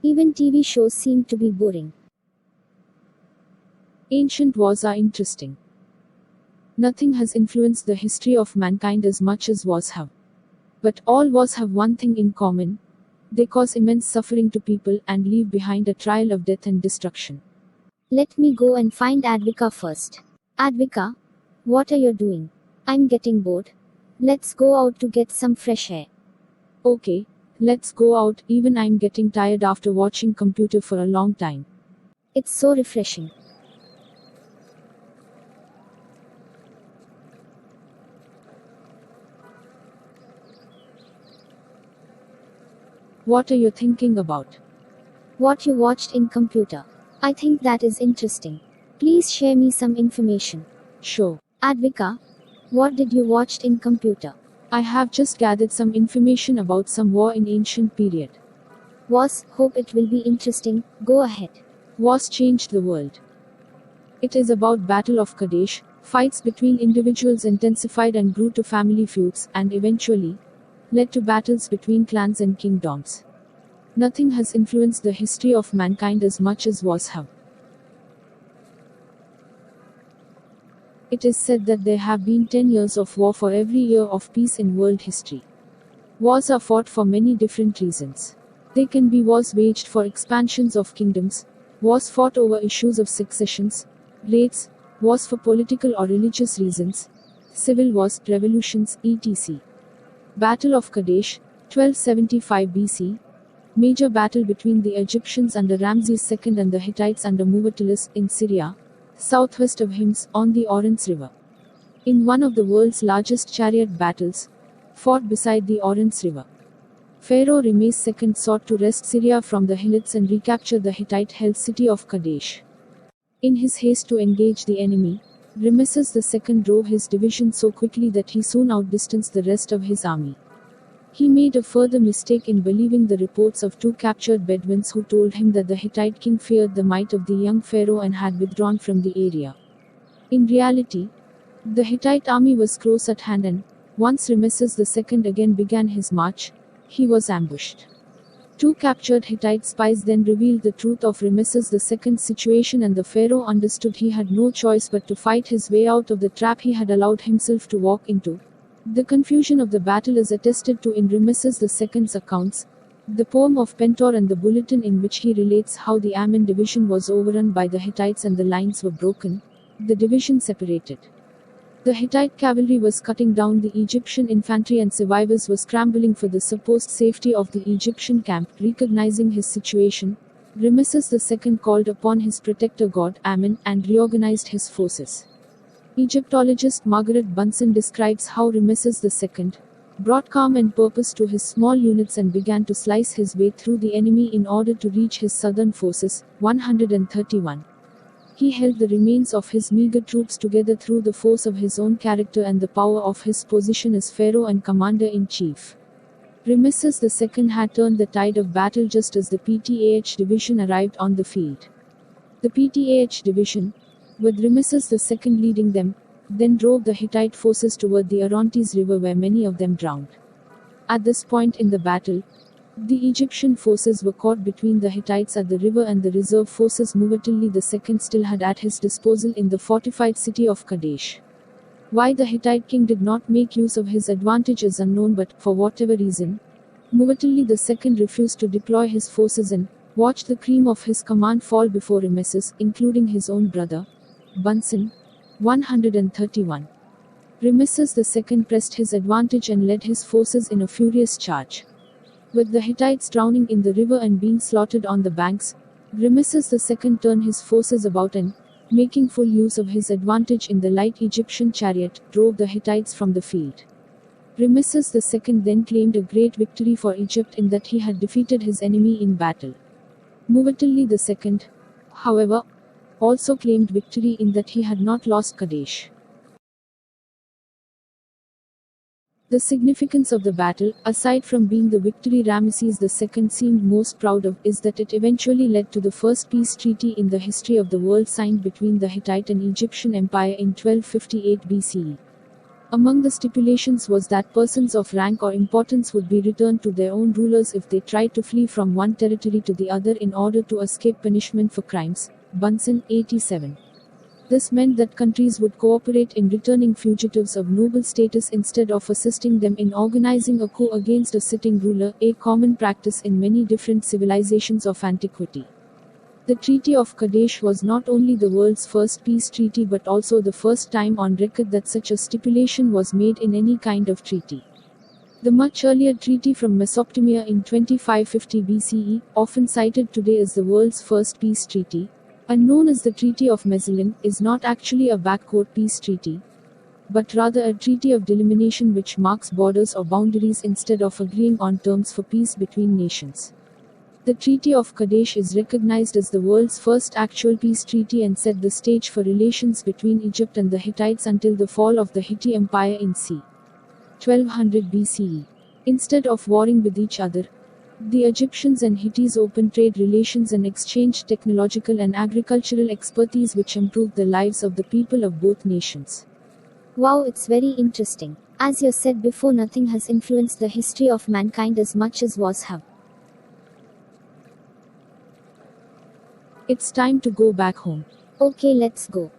Even TV shows seem to be boring. Ancient wars are interesting. Nothing has influenced the history of mankind as much as wars have. But all wars have one thing in common: they cause immense suffering to people and leave behind a trail of death and destruction. Let me go and find Advika first. Advika, what are you doing? I'm getting bored. Let's go out to get some fresh air. Okay, let's go out. Even I'm getting tired after watching computer for a long time. It's so refreshing. What are you thinking about? What you watched in computer. I think that is interesting. Please share me some information. Sure. Advika, what did you watch in computer? I have just gathered some information about some war in ancient period. Hope it will be interesting. Go ahead. Wars changed the world. It is about Battle of Kadesh. Fights between individuals intensified and grew to family feuds, and eventually led to battles between clans and kingdoms. Nothing has influenced the history of mankind as much as wars have. It is said that there have been 10 years of war for every year of peace in world history. Wars are fought for many different reasons. They can be wars waged for expansions of kingdoms, wars fought over issues of successions, raids, wars for political or religious reasons, civil wars, revolutions, etc. Battle of Kadesh, 1275 BC. Major battle between the Egyptians under Ramses II and the Hittites under Muwatallis in Syria, southwest of Hims, on the Orontes River. In one of the world's largest chariot battles, fought beside the Orontes River, Pharaoh Ramses II sought to wrest Syria from the Hittites and recapture the Hittite-held city of Kadesh. In his haste to engage the enemy, Ramses II drove his division so quickly that he soon outdistanced the rest of his army. He made a further mistake in believing the reports of two captured Bedouins who told him that the Hittite king feared the might of the young pharaoh and had withdrawn from the area. In reality, the Hittite army was close at hand, and once Ramses II again began his march, he was ambushed. Two captured Hittite spies then revealed the truth of Ramses II's situation, and the pharaoh understood he had no choice but to fight his way out of the trap he had allowed himself to walk into. The confusion of the battle is attested to in Ramses II's accounts, the poem of Pentor and the bulletin in which he relates how the Ammon division was overrun by the Hittites and the lines were broken, the division separated. The Hittite cavalry was cutting down the Egyptian infantry and survivors were scrambling for the supposed safety of the Egyptian camp. Recognizing his situation, Ramses II called upon his protector god Ammon and reorganized his forces. Egyptologist Margaret Bunsen describes how Ramses II brought calm and purpose to his small units and began to slice his way through the enemy in order to reach his southern forces, 131. He held the remains of his meager troops together through the force of his own character and the power of his position as pharaoh and commander-in-chief. Ramses II had turned the tide of battle just as the PTAH division arrived on the field. The PTAH division, with Ramses II leading them, then drove the Hittite forces toward the Orontes River where many of them drowned. At this point in the battle, the Egyptian forces were caught between the Hittites at the river and the reserve forces Muwatalli II still had at his disposal in the fortified city of Kadesh. Why the Hittite king did not make use of his advantage is unknown, but, for whatever reason, Muwatalli II refused to deploy his forces and watched the cream of his command fall before Ramses, including his own brother, Bunsen, 131. Ramses II pressed his advantage and led his forces in a furious charge. With the Hittites drowning in the river and being slaughtered on the banks, Ramses II turned his forces about and, making full use of his advantage in the light Egyptian chariot, drove the Hittites from the field. Ramses II then claimed a great victory for Egypt in that he had defeated his enemy in battle. Muwatalli II, however, also claimed victory in that he had not lost Kadesh. The significance of the battle, aside from being the victory Ramses II seemed most proud of, is that it eventually led to the first peace treaty in the history of the world signed between the Hittite and Egyptian Empire in 1258 BCE. Among the stipulations was that persons of rank or importance would be returned to their own rulers if they tried to flee from one territory to the other in order to escape punishment for crimes. Bunsen, 87. This meant that countries would cooperate in returning fugitives of noble status instead of assisting them in organizing a coup against a sitting ruler, a common practice in many different civilizations of antiquity. The Treaty of Kadesh was not only the world's first peace treaty but also the first time on record that such a stipulation was made in any kind of treaty. The much earlier treaty from Mesopotamia in 2550 BCE, often cited today as the world's first peace treaty, and known as the Treaty of Mesolin, is not actually a peace treaty, but rather a treaty of delimitation which marks borders or boundaries instead of agreeing on terms for peace between nations. The Treaty of Kadesh is recognized as the world's first actual peace treaty and set the stage for relations between Egypt and the Hittites until the fall of the Hittite Empire in c. 1200 BCE. Instead of warring with each other, the Egyptians and Hittites opened trade relations and exchanged technological and agricultural expertise which improved the lives of the people of both nations. Wow, it's very interesting. As you said before, nothing has influenced the history of mankind as much as wars have. It's time to go back home. Okay, let's go.